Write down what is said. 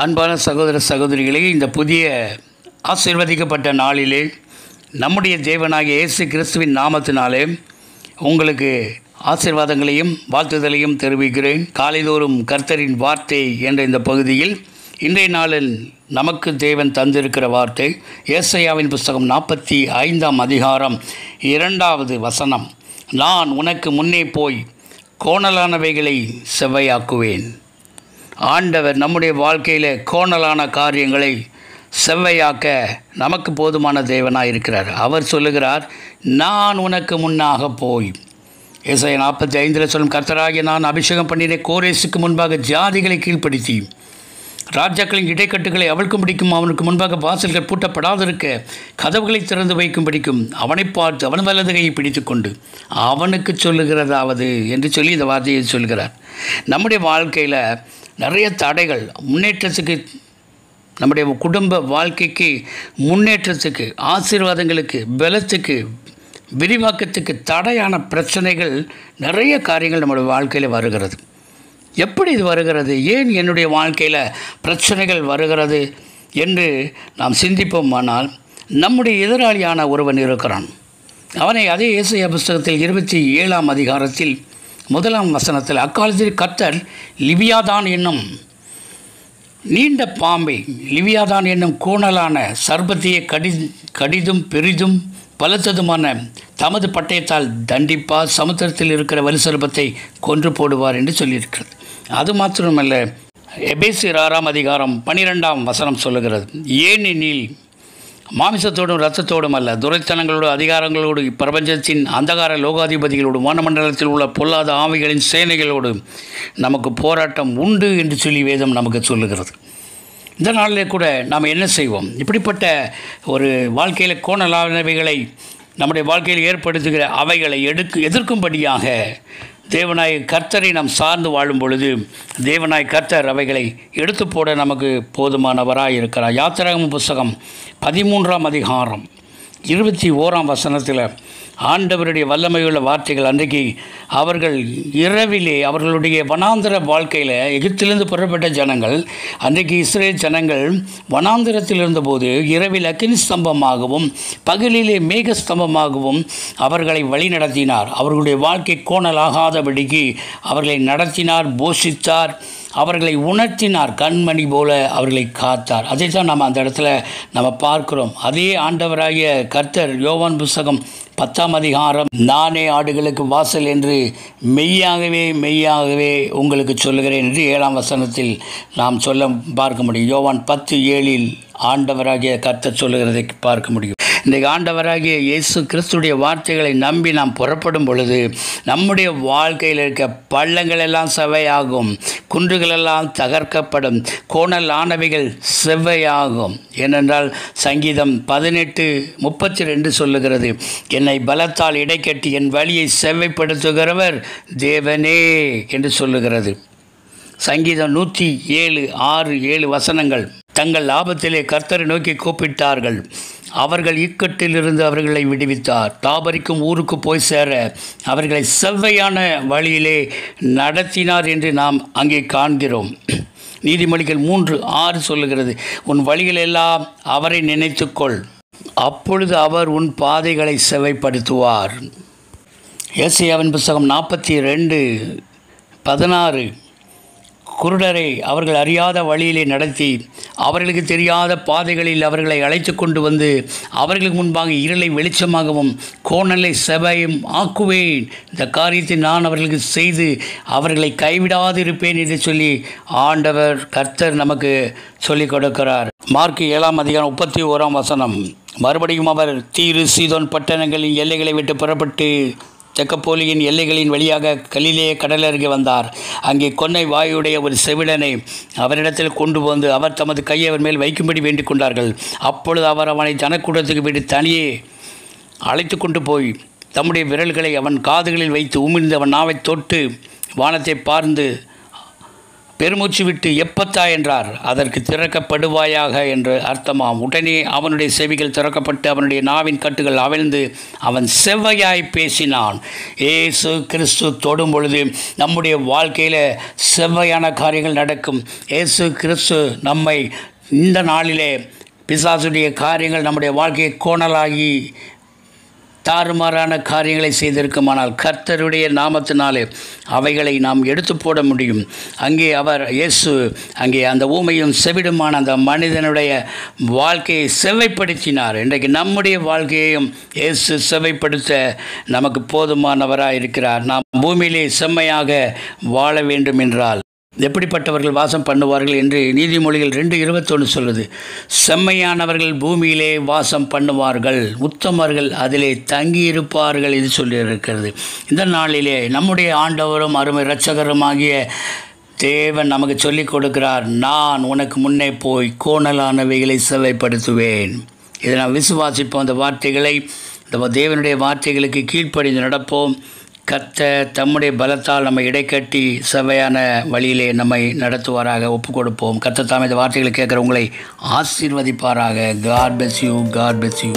அன்பான சகோதர சகோதரிகளே, இந்த புதிய ஆசீர்வதிக்கப்பட்ட நாளிலே நம்முடைய தேவனாகிய இயேசு கிறிஸ்துவின் நாமத்தினாலே உங்களுக்கு ஆசீர்வாதங்களையும் வாழ்த்துதலையும் தெரிவிக்கிறேன். காலைதோறும் கர்த்தரின் வார்த்தை என்ற இந்த பகுதியில் இன்றைய நாளில் நமக்கு தேவன் தந்திருக்கிற வார்த்தை ஏசாயாவின் புஸ்தகம் 45ஆம் அதிகாரம் 2வது வசனம். நான் உனக்கு முன்னே போய் கோணலானவைகளை செவ்வையாக்குவேன். ஆண்டவர் நம்முடைய வாழ்க்கையில் கோணலான காரியங்களை செவ்வையாக்க நமக்கு போதுமான தேவனாக இருக்கிறார். அவர் சொல்லுகிறார், நான் உனக்கு முன்னாக போய். ஏசாயா 45 சொல்லும், கர்த்தராகிய நான் அபிஷேகம் பண்ணின கோரேசுக்கு முன்பாக ஜாதிகளை கீழ்ப்படுத்தி ராஜாக்களின் இடைக்கட்டுகளை அவளுக்கும் பிடிக்கும், அவனுக்கு முன்பாக வாசல்கள் பூட்டப்படாதிருக்க கதவுகளை திறந்து வைக்கும் பிடிக்கும், அவனை பார்த்து அவன் வலது கையை பிடித்து கொண்டு அவனுக்கு சொல்லுகிறதாவது என்று சொல்லி இந்த வார்த்தையை சொல்கிறார். நம்முடைய வாழ்க்கையில் நிறைய தடைகள், முன்னேற்றத்துக்கு, நம்முடைய குடும்ப வாழ்க்கைக்கு முன்னேற்றத்துக்கு, ஆசீர்வாதங்களுக்கு, பலத்துக்கு, விரிவாக்கத்துக்கு தடையான பிரச்சனைகள், நிறைய காரியங்கள் நம்முடைய வாழ்க்கையில் வருகிறது. எப்படி இது வருகிறது? ஏன் என்னுடைய வாழ்க்கையில் பிரச்சனைகள் வருகிறது என்று நாம் சிந்திப்போமானால், நம்முடைய எதிராளியான ஒருவன் இருக்கிறான். அவனை அதே ஏசாயா புஸ்தகத்தில் 27ஆம் அதிகாரத்தில் 1ஆம் வசனத்தில், அக்காலத்தில் கர்த்தர் லிவியாதான் என்னும் நீண்ட பாம்பை, லிவியாதான் என்னும் கோணலான சர்பத்தையே கடிதும் பெரிதும் பலத்ததுமான தமது பட்டயத்தால் தண்டிப்பார், சமுத்திரத்தில் இருக்கிற வலுசர்பத்தை கொன்று போடுவார் என்று சொல்லியிருக்கிறது. அது மாத்திரமல்ல, எபேசியர் 6ஆம் அதிகாரம் 12ஆம் வசனம் சொல்லுகிறது, ஏனெனில் மாமிசத்தோடும் இரத்தத்தோடும் அல்ல, துரைத்தனங்களோடு அதிகாரங்களோடு பிரபஞ்சத்தின் அந்தகார லோகாதிபதிகளோடு வானமண்டலத்தில் உள்ள பொல்லாத ஆவிகளின் சேனைகளோடு நமக்கு போராட்டம் உண்டு என்று சொல்லி வேதம் நமக்கு சொல்லுகிறது. இந்த நாளிலே கூட நாம் என்ன செய்வோம்? இப்படிப்பட்ட ஒரு வாழ்க்கையில் கோணலானவைகளை நம்முடைய வாழ்க்கையில் ஏற்படுத்துகிற அவைகளை எதிர்க்கும்படியாக தேவனாய் கர்த்தரை நாம் சார்ந்து வாழும் பொழுது தேவனாய் கர்த்தர் அவைகளை எடுத்து போட நமக்கு போதுமானவராக இருக்கிறார். யாத்திராகம புஸ்தகம் 13ஆம் அதிகாரம் 21ஆம் வசனத்தில் ஆண்டவருடைய வல்லமையுள்ள வார்த்தைகள். அன்றைக்கு அவர்கள் இரவிலே அவர்களுடைய வனாந்திர வாழ்க்கையில் எகிப்திலிருந்து புறப்பட்ட ஜனங்கள், அன்றைக்கு இஸ்ரேல் ஜனங்கள் வனாந்திரத்தில் இருந்தபோது இரவில் அக்கினி ஸ்தம்பமாகவும் பகலிலே மேக ஸ்தம்பமாகவும் அவர்களை வழி நடத்தினார். அவர்களுடைய வாழ்க்கை கோணலாகாதபடிக்கு அவர்களை நடத்தினார், போஷித்தார், அவர்களை உணர்த்தினார், கண்மணி போல அவர்களை காத்தார். அதை தான் நம்ம அந்த இடத்துல நம்ம பார்க்கிறோம். அதே ஆண்டவராகிய கர்த்தர் யோவான் புஸ்தகம் 10ஆம் அதிகாரம், நானே ஆடுகளுக்கு வாசல் என்று மெய்யாகவே மெய்யாகவே உங்களுக்கு சொல்லுகிறேன் என்று 7ஆம் வசனத்தில் நாம் பார்க்க முடியும். யோவான் 10:7 ஆண்டவராகிய கர்த்தர் சொல்லுகிறதை பார்க்க முடியும். இன்றைக்கு ஆண்டவராகிய இயேசு கிறிஸ்துடைய வார்த்தைகளை நம்பி நாம் புறப்படும் பொழுது நம்முடைய வாழ்க்கையில் இருக்க பள்ளங்கள் எல்லாம் செவ்வையாகும், குன்றுகளெல்லாம் தகர்க்கப்படும், கோணலானவைகள் செவ்வையாகும். ஏனென்றால் சங்கீதம் 18:32 சொல்லுகிறது, என்னை பலத்தால் இடைக்கட்டி என் வழியை செவ்வைப்படுத்துகிறவர் தேவனே என்று சொல்லுகிறது. சங்கீதம் 107:6-7 வசனங்கள், தங்கள் லாபத்திலே கர்த்தரை நோக்கி கூப்பிட்டார்கள், அவர்கள் இக்கட்டிலிருந்து அவர்களை விடுவித்தார், தாபரிக்கும் ஊருக்கு போய் சேர அவர்களை செவ்வையான வழியிலே நடத்தினார் என்று நாம் அங்கே காண்கிறோம். நீதிமொழிகள் 3:6 சொல்லுகிறது, உன் வழிகளெல்லாம் அவரை நினைத்துக்கொள், அப்பொழுது அவர் உன் பாதைகளை செவ்வைப்படுத்துவார். ஏசாயாவின் புஸ்தகம் 42:16, குருடரை அவர்கள் அறியாத வழியிலே நடத்தி அவர்களுக்கு தெரியாத பாதைகளில் அவர்களை அழைத்து கொண்டு வந்து அவர்களுக்கு முன்பாக இருளை வெளிச்சமாகவும் கோணலை செவ்வையும் ஆக்குவேன், இந்த காரியத்தை நான் அவர்களுக்கு செய்து அவர்களை கைவிடாதிருப்பேன் என்று சொல்லி ஆண்டவர் கர்த்தர் நமக்கு சொல்லிக் கொடுக்கிறார். மார்க் 7ஆம் அதிகாரம் 31ஆம் வசனம், மறுபடியும் அவர் தீரு சீதோன் பட்டணங்களின் எல்லைகளை விட்டு புறப்பட்டு தெக்கப்போலியின் எல்லைகளின் வழியாக கலிலேய கடல் அருகே வந்தார். அங்கே கொன்னை வாயுடைய ஒரு செவிடனை அவரிடத்தில் கொண்டு வந்து அவர் தமது கையை அவர் மேல் வைக்கும்படி வேண்டிக் கொண்டார்கள். அப்பொழுது அவர் அவனை ஜனக்கூடத்துக்கு விட்டு தனியே அழைத்து கொண்டு போய் தம்முடைய விரல்களை அவன் காதுகளில் வைத்து உமிழ்ந்து அவன் நாவை தொட்டு வானத்தை பெருமூச்சு விட்டு எப்பத்தா என்றார். அதற்கு திறக்கப்படுவாயாக என்று அர்த்தமாம். உடனே அவனுடைய செவிகள் திறக்கப்பட்டு அவனுடைய நாவின் கட்டுகள் அவிழ்ந்து அவன் செவ்வையாய் பேசினான். இயேசு கிறிஸ்து தொடும் பொழுது நம்முடைய வாழ்க்கையில் செவ்வையான காரியங்கள் நடக்கும். இயேசு கிறிஸ்து நம்மை இந்த நாளிலே பிசாசுடைய காரியங்கள் நம்முடைய வாழ்க்கையை கோணலாகி தாறுமாறான காரியங்களை செய்திருக்குமானால் கர்த்தருடைய நாமத்தினாலே அவைகளை நாம் எடுத்து போட முடியும். அங்கே இயேசு அங்கே அந்த ஊமையும் செவிடுமான அந்த மனிதனுடைய வாழ்க்கையை செவ்வைப்படுத்தினார். இன்றைக்கு நம்முடைய வாழ்க்கையையும் இயேசு செவ்வைப்படுத்த நமக்கு போதுமானவராக இருக்கிறார். நாம் பூமியிலே செம்மையாக வாழ வேண்டும் என்றால் எப்படிப்பட்டவர்கள் வாசம் பண்ணுவார்கள் என்று நீதிமொழிகள் 2:21 சொல்லுது. செம்மையானவர்கள் பூமியிலே வாசம் பண்ணுவார்கள், உத்தமர்கள் அதிலே தங்கியிருப்பார்கள் என்று சொல்லியிருக்கிறது. இந்த நாளிலே நம்முடைய ஆண்டவரும் அருமை இரட்சகருமாகிய தேவன் நமக்கு சொல்லிக் கொடுக்கிறார், நான் உனக்கு முன்னே போய் கோணலானவைகளை செவ்வைப்படுத்துவேன். இதை நாம் விசுவாசிப்போம். அந்த வார்த்தைகளை, இந்த தேவனுடைய வார்த்தைகளுக்கு கீழ்ப்படிந்து நடப்போம். கர்த்தர் தம்முடைய பலத்தால் நம்மை இடைக்கட்டி செவ்வையான வழியிலே நம்மை நடத்துவாராக. ஒப்பு கொடுப்போம். கர்த்தர் தாமே இந்த வார்த்தைகளை கேட்குற உங்களை ஆசீர்வதிப்பாராக. God bless you. God bless you.